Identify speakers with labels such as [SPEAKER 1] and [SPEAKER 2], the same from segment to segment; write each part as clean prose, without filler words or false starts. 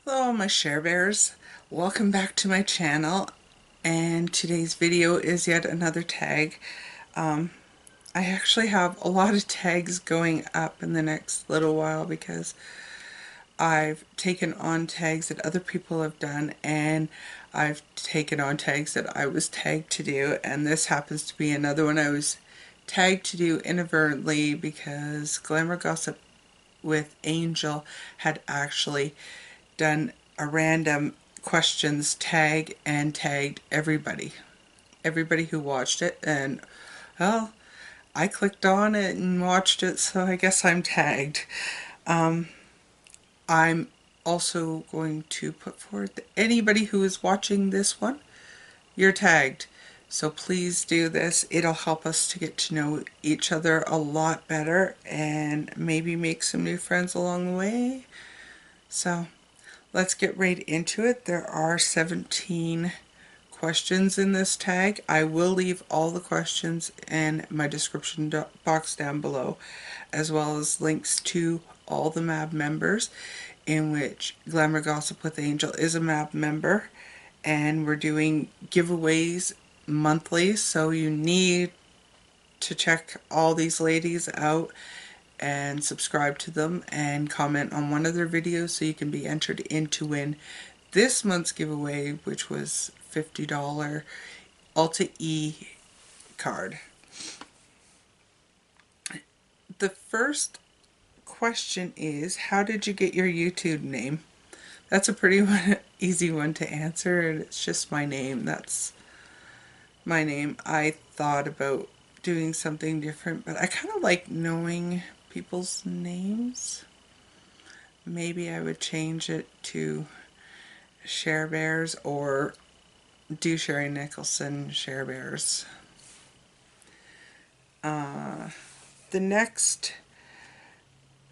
[SPEAKER 1] Hello my SherBears, welcome back to my channel, and today's video is yet another tag. I actually have a lot of tags going up in the next little while because I've taken on tags that other people have done, and I've taken on tags that I was tagged to do, and this happens to be another one I was tagged to do inadvertently because Glamour Gossip with Angel had actually done a random questions tag and tagged everybody who watched it, and well, I clicked on it and watched it, so I guess I'm tagged. I'm also going to put forward that anybody who is watching this one, you're tagged, so please do this. It'll help us to get to know each other a lot better and maybe make some new friends along the way. So let's get right into it. There are 17 questions in this tag. I will leave all the questions in my description box down below, as well as links to all the MAB members, in which Glamour Gossip with Angel is a MAB member, and we're doing giveaways monthly, so you need to check all these ladies out and subscribe to them and comment on one of their videos so you can be entered in to win this month's giveaway, which was $50 Ulta E card. The first question is, how did you get your YouTube name? That's a pretty easy one to answer, and it's just my name. That's my name. I thought about doing something different, but I kind of like knowing people's names. Maybe I would change it to SherBears or do Sherry Nicholson SherBears. The next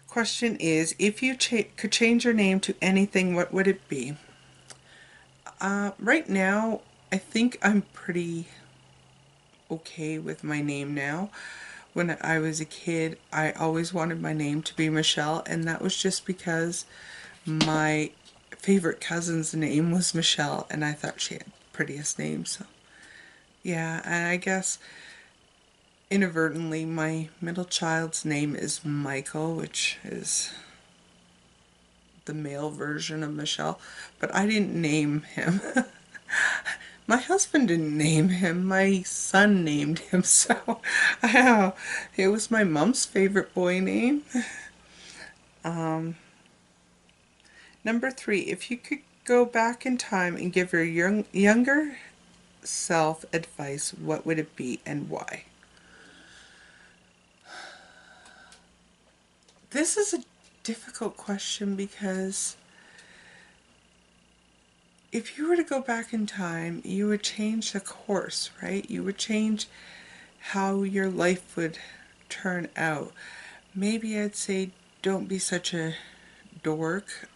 [SPEAKER 1] question is, if you could change your name to anything, what would it be? Right now, I think I'm pretty okay with my name now. When I was a kid, I always wanted my name to be Michelle, and that was just because my favorite cousin's name was Michelle, and I thought she had the prettiest name, so yeah. And I guess inadvertently my middle child's name is Michael, which is the male version of Michelle, but I didn't name him. My husband didn't name him, my son named him, so it was my mom's favorite boy name. Number 3, if you could go back in time and give your younger self advice, what would it be and why? This is a difficult question because if you were to go back in time, you would change the course, right? You would change how your life would turn out. Maybe I'd say don't be such a dork,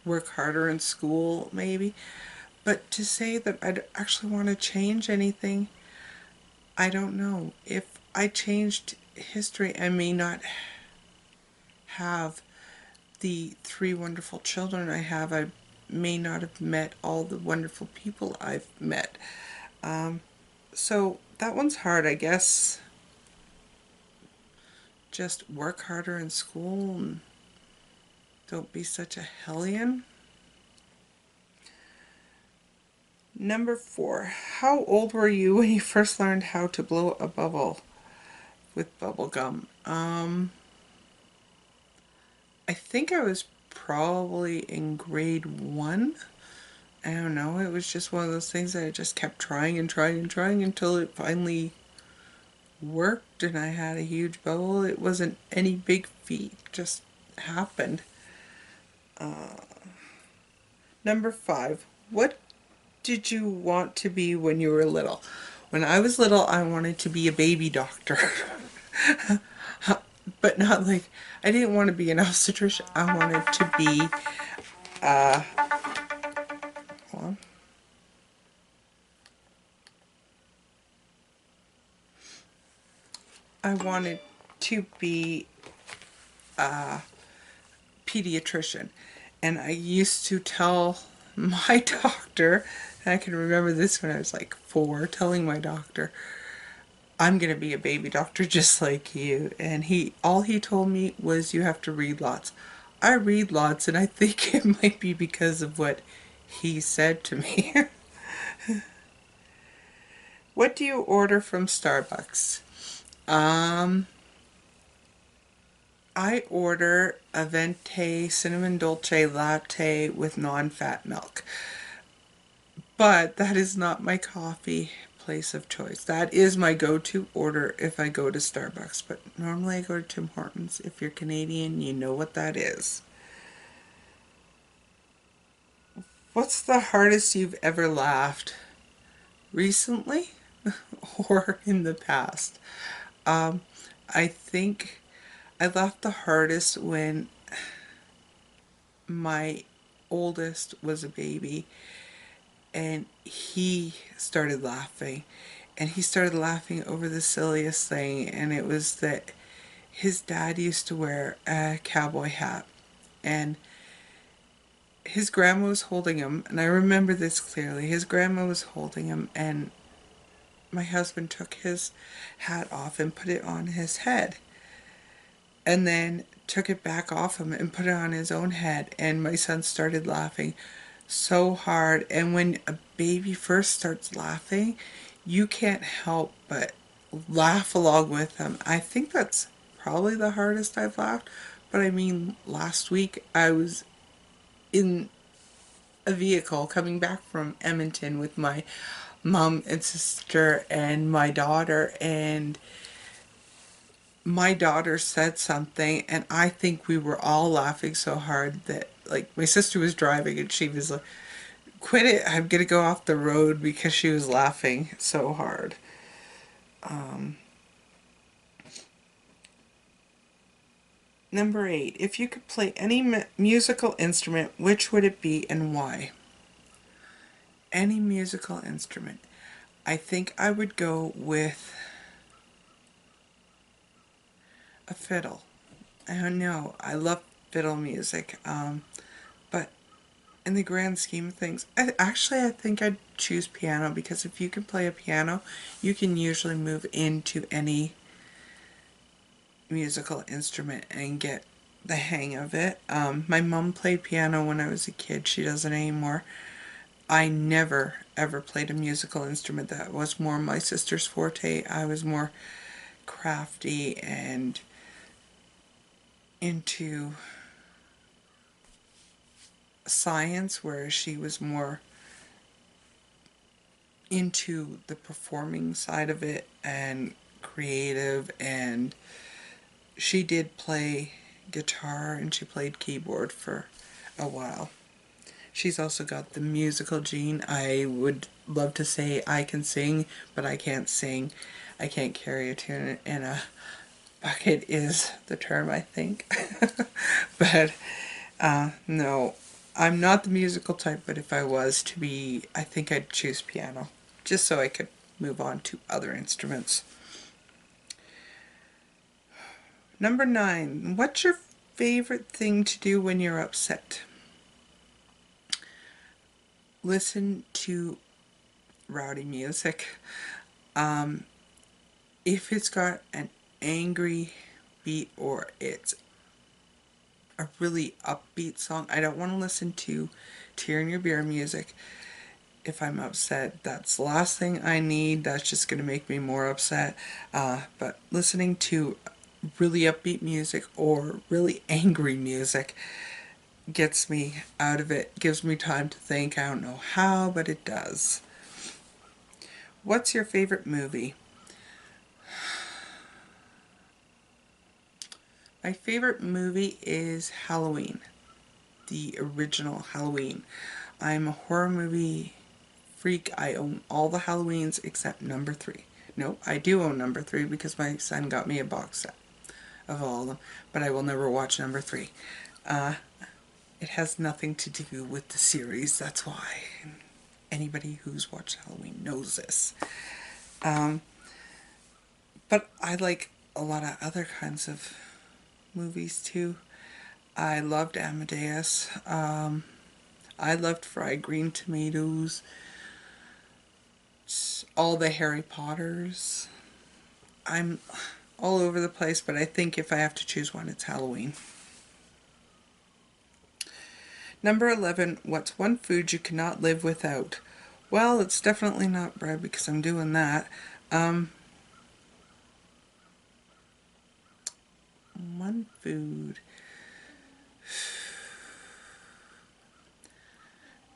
[SPEAKER 1] work harder in school maybe. But to say that I'd actually want to change anything, I don't know. If I changed history, I may not have the 3 wonderful children I have. I may not have met all the wonderful people I've met. So that one's hard, I guess. Just work harder in school and don't be such a hellion. Number 4, how old were you when you first learned how to blow a bubble with bubblegum? I think I was probably in grade 1. I don't know, it was just one of those things that I just kept trying and trying and trying until it finally worked and I had a huge bubble. It wasn't any big feat, it just happened. Number 5, what did you want to be when you were little? When I was little, I wanted to be a baby doctor. But not like, I didn't want to be an obstetrician. I wanted to be, hold on. I wanted to be a pediatrician. And I used to tell my doctor, and I can remember this when I was like 4, telling my doctor, I'm going to be a baby doctor just like you. And all he told me was, you have to read lots. I read lots, and I think it might be because of what he said to me. What do you order from Starbucks? Um, I order a venti cinnamon dolce latte with non-fat milk. But that is not my coffee place of choice. That is my go-to order if I go to Starbucks. But normally I go to Tim Hortons. If you're Canadian, you know what that is. What's the hardest you've ever laughed? Recently or in the past? Um, I think I laughed the hardest when my oldest was a baby and he started laughing. And he started laughing over the silliest thing, and it was that his dad used to wear a cowboy hat, and his grandma was holding him, and I remember this clearly. His grandma was holding him, and my husband took his hat off and put it on his head, and then took it back off him and put it on his own head, and my son started laughing so hard. And when a baby first starts laughing, you can't help but laugh along with them. I think that's probably the hardest I've laughed. But I mean, last week I was in a vehicle coming back from Edmonton with my mom and sister and my daughter, and my daughter said something, and I think we were all laughing so hard that, like, my sister was driving and she was like, quit it, I'm gonna go off the road, because she was laughing so hard. Number 8. If you could play any musical instrument, which would it be and why? Any musical instrument. I think I would go with a fiddle. I don't know. I love fiddle music. But in the grand scheme of things, I think I'd choose piano, because if you can play a piano, you can usually move into any musical instrument and get the hang of it. My mom played piano when I was a kid. She doesn't anymore. I never ever played a musical instrument. That was more my sister's forte. I was more crafty and into science, whereas she was more into the performing side of it and creative. And she did play guitar and she played keyboard for a while. She's also got the musical gene. I would love to say I can sing, but I can't sing. I can't carry a tune in a bucket is the term, I think. But no, I'm not the musical type, but if I was to be, I think I'd choose piano, just so I could move on to other instruments. Number 9, what's your favorite thing to do when you're upset? Listen to rowdy music. If it's got an angry beat or it's a really upbeat song, I don't want to listen to Tear in Your Beer music. If I'm upset, that's the last thing I need. That's just going to make me more upset. But listening to really upbeat music or really angry music gets me out of it, gives me time to think. I don't know how, but it does. What's your favorite movie? My favorite movie is Halloween, the original Halloween. I'm a horror movie freak. I own all the Halloweens except number 3. No, I do own number 3 because my son got me a box set of all of them, but I will never watch number 3. It has nothing to do with the series, that's why. Anybody who's watched Halloween knows this. But I like a lot of other kinds of movies too. I loved Amadeus. I loved fried green tomatoes. All the Harry Potters. I'm all over the place, but I think if I have to choose one, it's Halloween. Number 11, what's one food you cannot live without? Well, it's definitely not bread because I'm doing that. One food.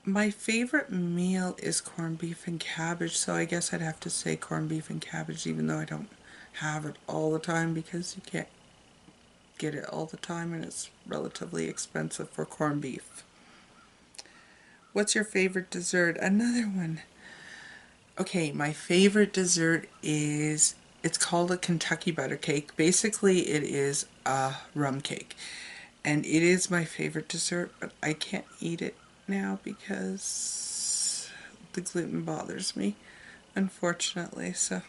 [SPEAKER 1] My favorite meal is corned beef and cabbage, so I guess I'd have to say corned beef and cabbage, even though I don't have it all the time because you can't get it all the time and it's relatively expensive for corned beef. What's your favorite dessert? Another one. Okay, my favorite dessert is, it's called a Kentucky butter cake. Basically, it is a rum cake. And it is my favorite dessert, but I can't eat it now because the gluten bothers me, unfortunately. So,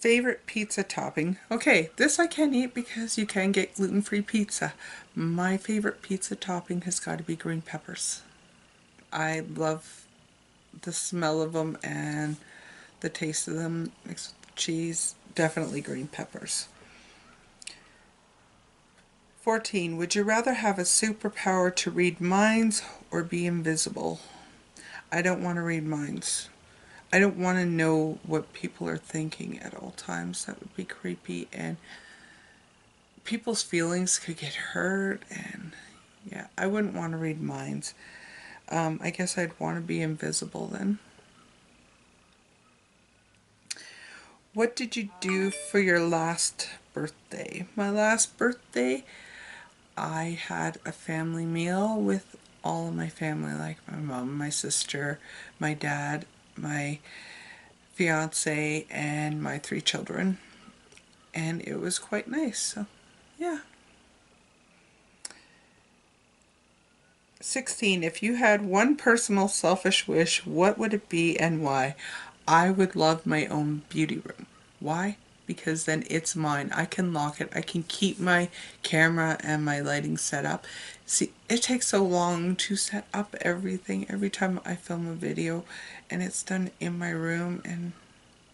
[SPEAKER 1] favorite pizza topping. Okay, this I can eat because you can get gluten-free pizza. My favorite pizza topping has got to be green peppers. I love the smell of them and the taste of them mixed with the cheese. Definitely green peppers. 14. Would you rather have a superpower to read minds or be invisible? I don't want to read minds. I don't want to know what people are thinking at all times. That would be creepy, and people's feelings could get hurt, and yeah, I wouldn't want to read minds. I guess I'd want to be invisible then. What did you do for your last birthday? My last birthday, I had a family meal with all of my family, like my mom, my sister, my dad, my fiance, and my 3 children. And it was quite nice, so yeah. 16. If you had one personal selfish wish, what would it be and why? I would love my own beauty room. Why? Because then it's mine. I can lock it. I can keep my camera and my lighting set up. See, it takes so long to set up everything every time I film a video, and it's done in my room. And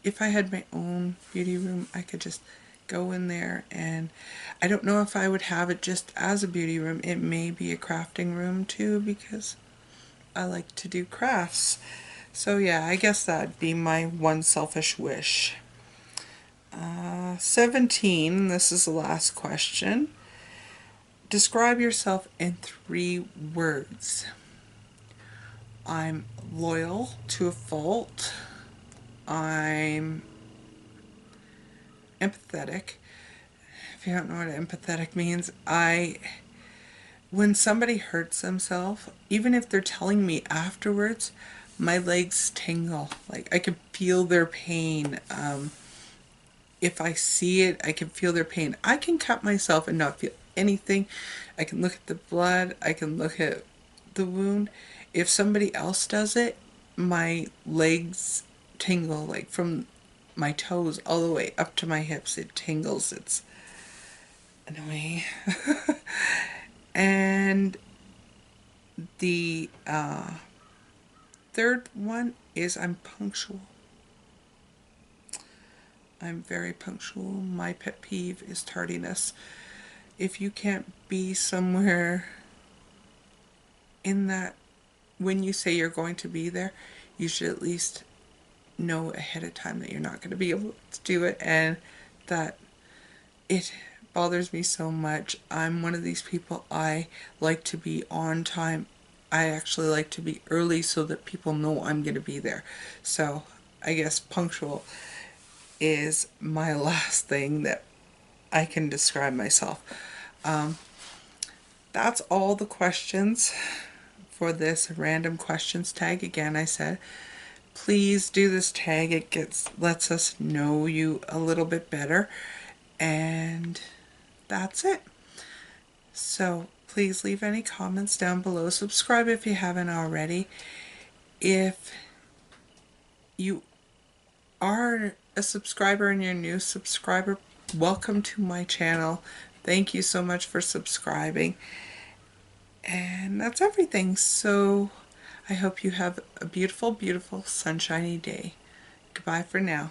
[SPEAKER 1] if I had my own beauty room, I could just go in there, and I don't know if I would have it just as a beauty room. It may be a crafting room too, because I like to do crafts. So yeah, I guess that'd be my one selfish wish. 17, this is the last question. Describe yourself in 3 words. I'm loyal to a fault. I'm empathetic. If you don't know what empathetic means, when somebody hurts themselves, even if they're telling me afterwards, my legs tingle. Like, I can feel their pain. If I see it, I can feel their pain. I can cut myself and not feel anything. I can look at the blood. I can look at the wound. If somebody else does it, my legs tingle, like from my toes all the way up to my hips. It tingles. It's annoying. And the third one is I'm punctual. I'm very punctual. My pet peeve is tardiness. If you can't be somewhere in that, when you say you're going to be there, you should at least know ahead of time that you're not going to be able to do it, and that it bothers me so much. I'm one of these people, I like to be on time. I actually like to be early so that people know I'm going to be there. So I guess punctual is my last thing that I can describe myself. That's all the questions for this random questions tag. Again, I said, please do this tag. It lets us know you a little bit better. And that's it. So please leave any comments down below. Subscribe if you haven't already. If you are a subscriber and you're a new subscriber, welcome to my channel. Thank you so much for subscribing. And that's everything. So I hope you have a beautiful, beautiful, sunshiny day. Goodbye for now.